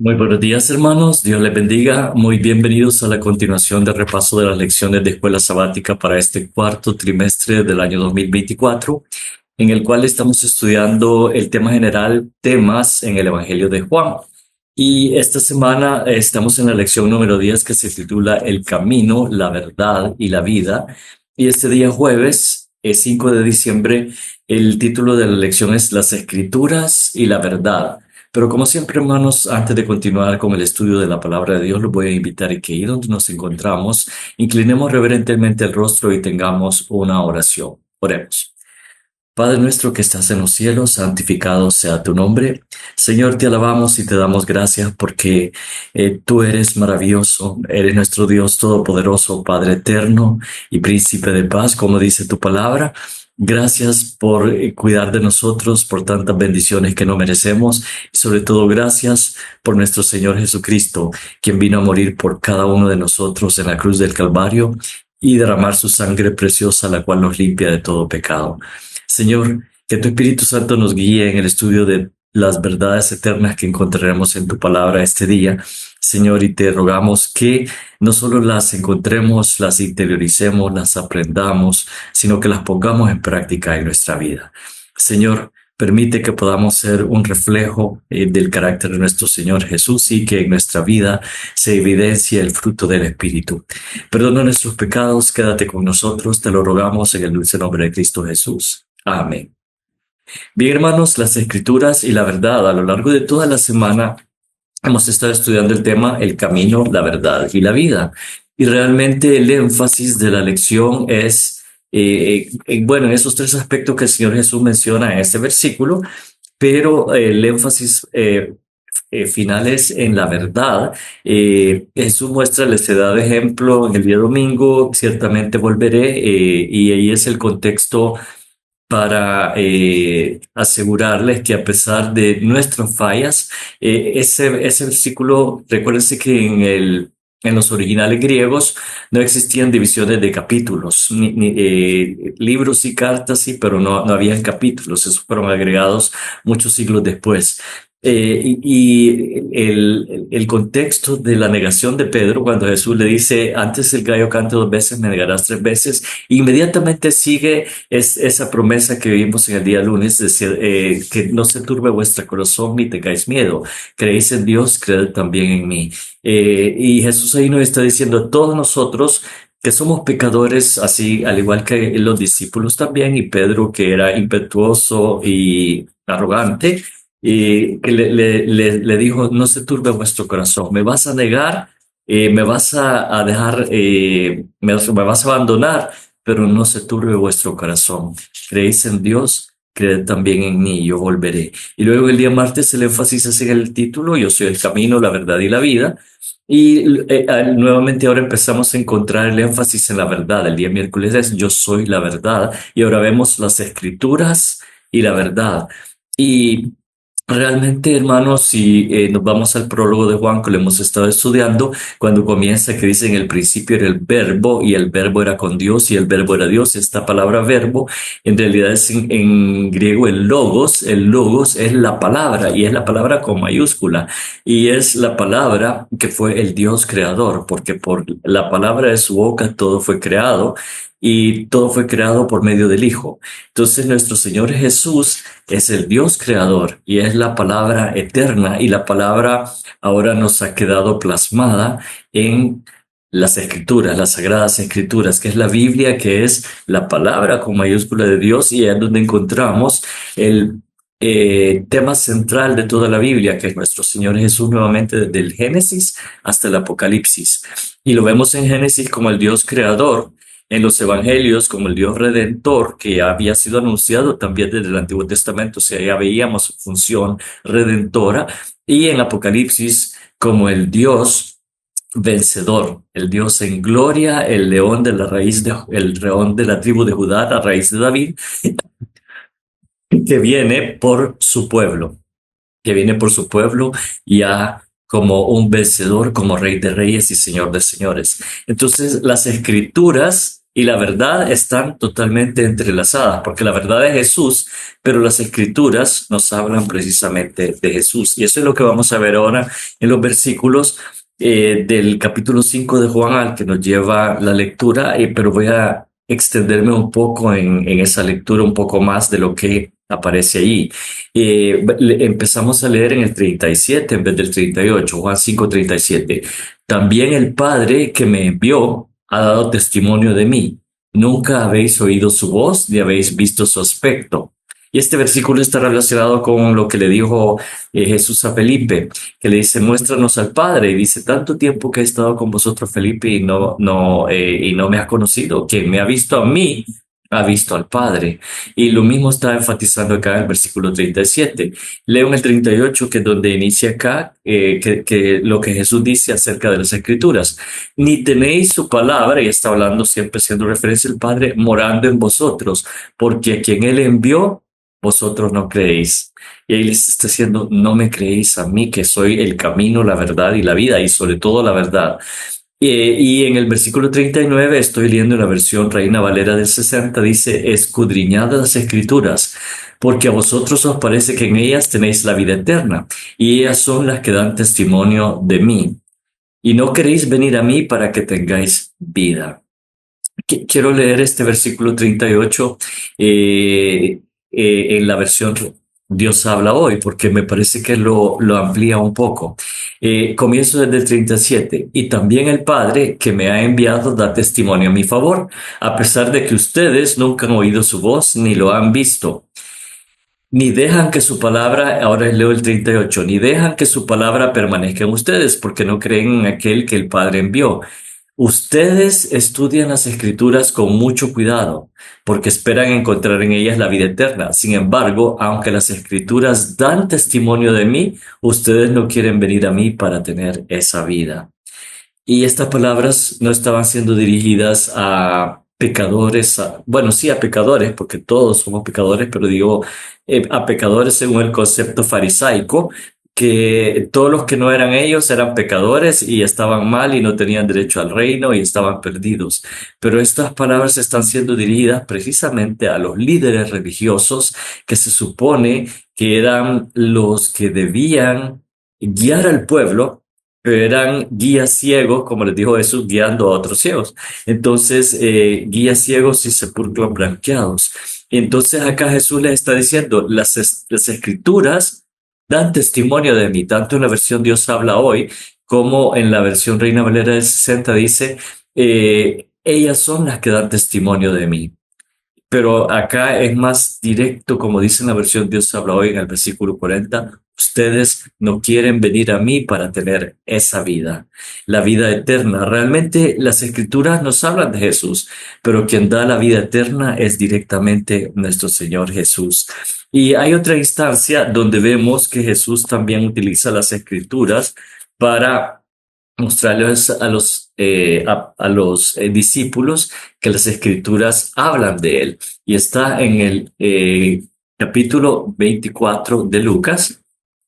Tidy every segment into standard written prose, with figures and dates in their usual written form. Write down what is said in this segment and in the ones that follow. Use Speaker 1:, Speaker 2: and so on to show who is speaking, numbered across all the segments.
Speaker 1: Muy buenos días, hermanos. Dios les bendiga. Muy bienvenidos a la continuación del repaso de las lecciones de escuela sabática para este cuarto trimestre del año 2024, en el cual estamos estudiando el tema general, temas en el Evangelio de Juan. Y esta semana estamos en la lección número 10 que se titula El camino, la verdad y la vida. Y este día jueves, 5 de diciembre, el título de la lección es Las Escrituras y la verdad. Pero como siempre, hermanos, antes de continuar con el estudio de la palabra de Dios, los voy a invitar a que ahí donde nos encontramos, inclinemos reverentemente el rostro y tengamos una oración. Oremos. Padre nuestro que estás en los cielos, santificado sea tu nombre. Señor, te alabamos y te damos gracias porque tú eres maravilloso, eres nuestro Dios todopoderoso, Padre eterno y príncipe de paz, como dice tu palabra. Gracias por cuidar de nosotros, por tantas bendiciones que no merecemos y sobre todo gracias por nuestro Señor Jesucristo, quien vino a morir por cada uno de nosotros en la cruz del Calvario y derramar su sangre preciosa, la cual nos limpia de todo pecado. Señor, que tu Espíritu Santo nos guíe en el estudio de las verdades eternas que encontraremos en tu palabra este día. Señor, y te rogamos que no solo las encontremos, las interioricemos, las aprendamos, sino que las pongamos en práctica en nuestra vida. Señor, permite que podamos ser un reflejo del carácter de nuestro Señor Jesús y que en nuestra vida se evidencie el fruto del Espíritu. Perdona nuestros pecados, quédate con nosotros, te lo rogamos en el dulce nombre de Cristo Jesús. Amén. Bien, hermanos, las escrituras y la verdad. A lo largo de toda la semana hemos estado estudiando el tema el camino, la verdad y la vida. Y realmente el énfasis de la lección es, bueno, en esos tres aspectos que el Señor Jesús menciona en este versículo, pero el énfasis final es en la verdad. Jesús muestra, les da de ejemplo en el día domingo, ciertamente volveré, y ahí es el contexto para asegurarles que a pesar de nuestras fallas, ese versículo, recuérdense que en los originales griegos no existían divisiones de capítulos, libros y cartas, sí, pero no habían capítulos, esos fueron agregados muchos siglos después. Y el contexto de la negación de Pedro, cuando Jesús le dice, antes el gallo cante 2 veces, me negarás 3 veces, inmediatamente sigue esa promesa que vimos en el día lunes, decir, que no se turbe vuestro corazón ni tengáis miedo. Creéis en Dios, creed también en mí. Y Jesús ahí nos está diciendo a todos nosotros que somos pecadores, así al igual que los discípulos también, y Pedro que era impetuoso y arrogante, y que le dijo, no se turbe vuestro corazón, me vas a negar, me vas a dejar, me vas a abandonar, pero no se turbe vuestro corazón. Creéis en Dios, creed también en mí, yo volveré. Y luego el día martes el énfasis es en el título, yo soy el camino, la verdad y la vida. Y nuevamente ahora empezamos a encontrar el énfasis en la verdad. El día miércoles es yo soy la verdad. Y ahora vemos las escrituras y la verdad. Y realmente, hermanos, si nos vamos al prólogo de Juan, que lo hemos estado estudiando, cuando comienza que dice en el principio era el verbo y el verbo era con Dios y el verbo era Dios, esta palabra verbo en realidad es en griego el logos es la palabra y es la palabra con mayúscula y es la palabra que fue el Dios creador, porque por la palabra de su boca todo fue creado y todo fue creado por medio del Hijo. Entonces nuestro Señor Jesús es el Dios creador y es la palabra eterna y la palabra ahora nos ha quedado plasmada en las escrituras, las sagradas escrituras, que es la Biblia, que es la palabra con mayúscula de Dios y es donde encontramos el tema central de toda la Biblia, que es nuestro Señor Jesús nuevamente desde el Génesis hasta el Apocalipsis. Y lo vemos en Génesis como el Dios creador, en los evangelios como el Dios redentor que había sido anunciado también desde el Antiguo Testamento, o sea, ya veíamos su función redentora, y en Apocalipsis como el Dios vencedor, el Dios en gloria, el león de la raíz el león de la tribu de Judá, la raíz de David, que viene por su pueblo, que viene por su pueblo ya como un vencedor, como rey de reyes y señor de señores. Entonces, las escrituras y la verdad están totalmente entrelazadas, porque la verdad es Jesús, pero las escrituras nos hablan precisamente de Jesús. Y eso es lo que vamos a ver ahora en los versículos del capítulo 5 de Juan al que nos lleva la lectura, pero voy a extenderme un poco en esa lectura, un poco más de lo que aparece ahí. Empezamos a leer en el 37 en vez del 38, Juan 5:37. También el Padre que me envió ha dado testimonio de mí. Nunca habéis oído su voz ni habéis visto su aspecto. Y este versículo está relacionado con lo que le dijo Jesús a Felipe, que le dice, muéstranos al Padre. Y dice, tanto tiempo que he estado con vosotros, Felipe, y no me has conocido. Quien me ha visto a mí, ha visto al Padre. Y lo mismo está enfatizando acá en el versículo 37. Leo en el 38, que es donde inicia acá, que lo que Jesús dice acerca de las Escrituras. Ni tenéis su palabra, y está hablando siempre haciendo referencia al Padre, morando en vosotros, porque a quien Él envió, vosotros no creéis. Y ahí les está diciendo, no me creéis a mí, que soy el camino, la verdad y la vida, y sobre todo la verdad. Y en el versículo 39, estoy leyendo la versión Reina Valera del 60, dice, escudriñad las escrituras, porque a vosotros os parece que en ellas tenéis la vida eterna, y ellas son las que dan testimonio de mí. Y no queréis venir a mí para que tengáis vida. Quiero leer este versículo 38 en la versión Dios habla hoy, porque me parece que lo amplía un poco. Comienzo desde el 37. Y también el Padre que me ha enviado da testimonio a mi favor, a pesar de que ustedes nunca han oído su voz ni lo han visto. Ni dejan que su palabra, ahora leo el 38, ni dejan que su palabra permanezca en ustedes, porque no creen en aquel que el Padre envió. Ustedes estudian las escrituras con mucho cuidado, porque esperan encontrar en ellas la vida eterna. Sin embargo, aunque las escrituras dan testimonio de mí, ustedes no quieren venir a mí para tener esa vida. Y estas palabras no estaban siendo dirigidas a pecadores, bueno, sí a pecadores, porque todos somos pecadores, pero digo a pecadores según el concepto farisaico, que todos los que no eran ellos eran pecadores y estaban mal y no tenían derecho al reino y estaban perdidos. Pero estas palabras están siendo dirigidas precisamente a los líderes religiosos que se supone que eran los que debían guiar al pueblo, pero eran guías ciegos, como les dijo Jesús, guiando a otros ciegos. Entonces, guías ciegos y sepulcros blanqueados. Entonces acá Jesús les está diciendo, las escrituras dan testimonio de mí, tanto en la versión Dios habla hoy, como en la versión Reina Valera del 60 dice, ellas son las que dan testimonio de mí. Pero acá es más directo, como dice en la versión Dios habla hoy en el versículo 40, ustedes no quieren venir a mí para tener esa vida, la vida eterna. Realmente las escrituras nos hablan de Jesús, pero quien da la vida eterna es directamente nuestro Señor Jesús. Y hay otra instancia donde vemos que Jesús también utiliza las escrituras para mostrarles a los discípulos que las escrituras hablan de él. Y está en el capítulo 24 de Lucas,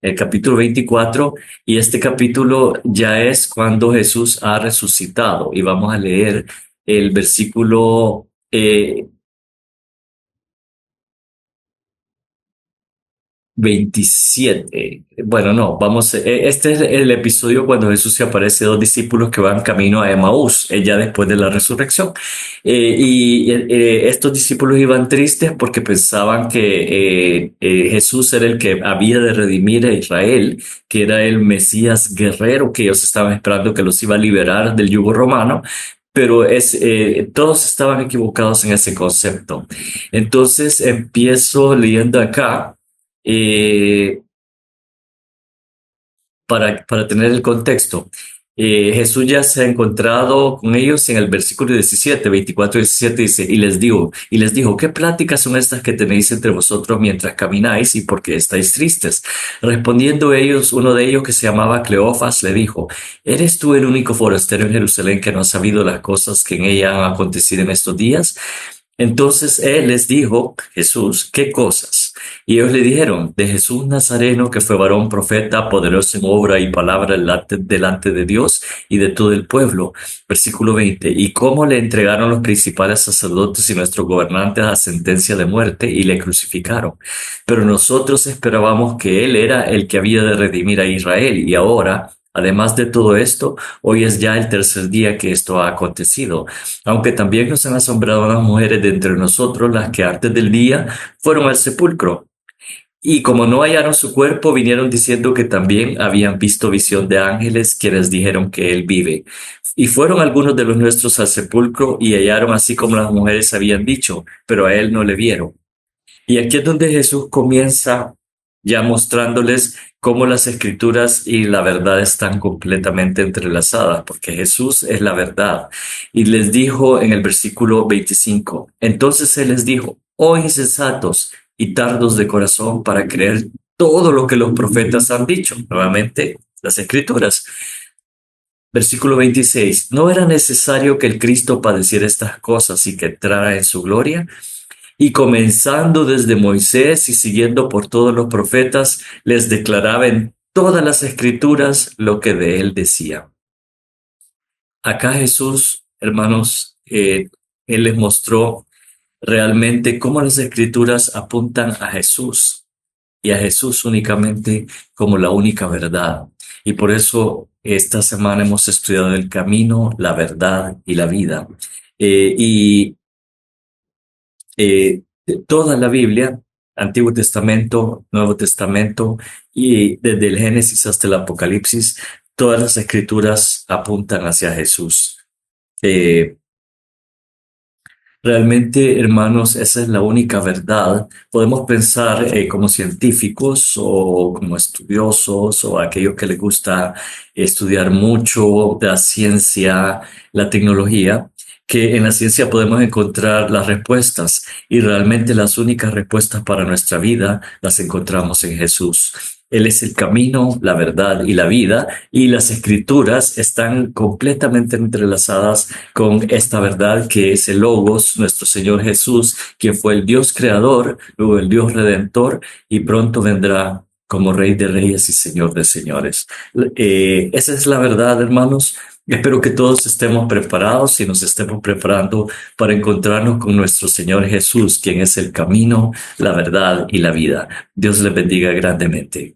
Speaker 1: el capítulo 24, y este capítulo ya es cuando Jesús ha resucitado. Y vamos a leer el versículo 27. Bueno, no, vamos, este es el episodio cuando Jesús se aparece a dos discípulos que van camino a Emaús, ya después de la resurrección. Estos discípulos iban tristes porque pensaban que Jesús era el que había de redimir a Israel, que era el Mesías guerrero, que ellos estaban esperando que los iba a liberar del yugo romano. Pero todos estaban equivocados en ese concepto. Entonces empiezo leyendo acá eh, para tener el contexto. Jesús ya se ha encontrado con ellos en el versículo 17, 24 y 17 dice, y les dijo, ¿qué pláticas son estas que tenéis entre vosotros mientras camináis y por qué estáis tristes? Respondiendo ellos, uno de ellos que se llamaba Cleofas le dijo, ¿eres tú el único forastero en Jerusalén que no ha sabido las cosas que en ella han acontecido en estos días? Entonces él les dijo, Jesús, ¿qué cosas? Y ellos le dijeron, de Jesús Nazareno, que fue varón profeta, poderoso en obra y palabra delante de Dios y de todo el pueblo. Versículo 20. Y cómo le entregaron los principales sacerdotes y nuestros gobernantes a sentencia de muerte y le crucificaron. Pero nosotros esperábamos que él era el que había de redimir a Israel, y ahora, además de todo esto, hoy es ya el tercer día que esto ha acontecido. Aunque también nos han asombrado las mujeres de entre nosotros, las que antes del día fueron al sepulcro. Y como no hallaron su cuerpo, vinieron diciendo que también habían visto visión de ángeles quienes dijeron que él vive. Y fueron algunos de los nuestros al sepulcro y hallaron así como las mujeres habían dicho, pero a él no le vieron. Y aquí es donde Jesús comienza ya mostrándoles cómo las escrituras y la verdad están completamente entrelazadas, porque Jesús es la verdad. Y les dijo en el versículo 25, entonces Él les dijo, oh insensatos y tardos de corazón para creer todo lo que los profetas han dicho. Nuevamente, las escrituras. Versículo 26, ¿no era necesario que el Cristo padeciera estas cosas y que entrara en su gloria? Y comenzando desde Moisés y siguiendo por todos los profetas, les declaraba en todas las escrituras lo que de él decía. Acá Jesús, hermanos, él les mostró realmente cómo las escrituras apuntan a Jesús y a Jesús únicamente como la única verdad. Y por eso esta semana hemos estudiado el camino, la verdad y la vida. Y eh, toda la Biblia, Antiguo Testamento, Nuevo Testamento, y desde el Génesis hasta el Apocalipsis, todas las escrituras apuntan hacia Jesús. Eh, Realmente, hermanos, esa es la única verdad. Podemos pensar como científicos o como estudiosos o aquellos que les gusta estudiar mucho la ciencia, la tecnología, que en la ciencia podemos encontrar las respuestas, y realmente las únicas respuestas para nuestra vida las encontramos en Jesús. Él es el camino, la verdad y la vida, y las escrituras están completamente entrelazadas con esta verdad que es el Logos, nuestro Señor Jesús, quien fue el Dios creador, luego el Dios redentor, y pronto vendrá como Rey de Reyes y Señor de Señores. Esa es la verdad, hermanos. Espero que todos estemos preparados y nos estemos preparando para encontrarnos con nuestro Señor Jesús, quien es el camino, la verdad y la vida. Dios les bendiga grandemente.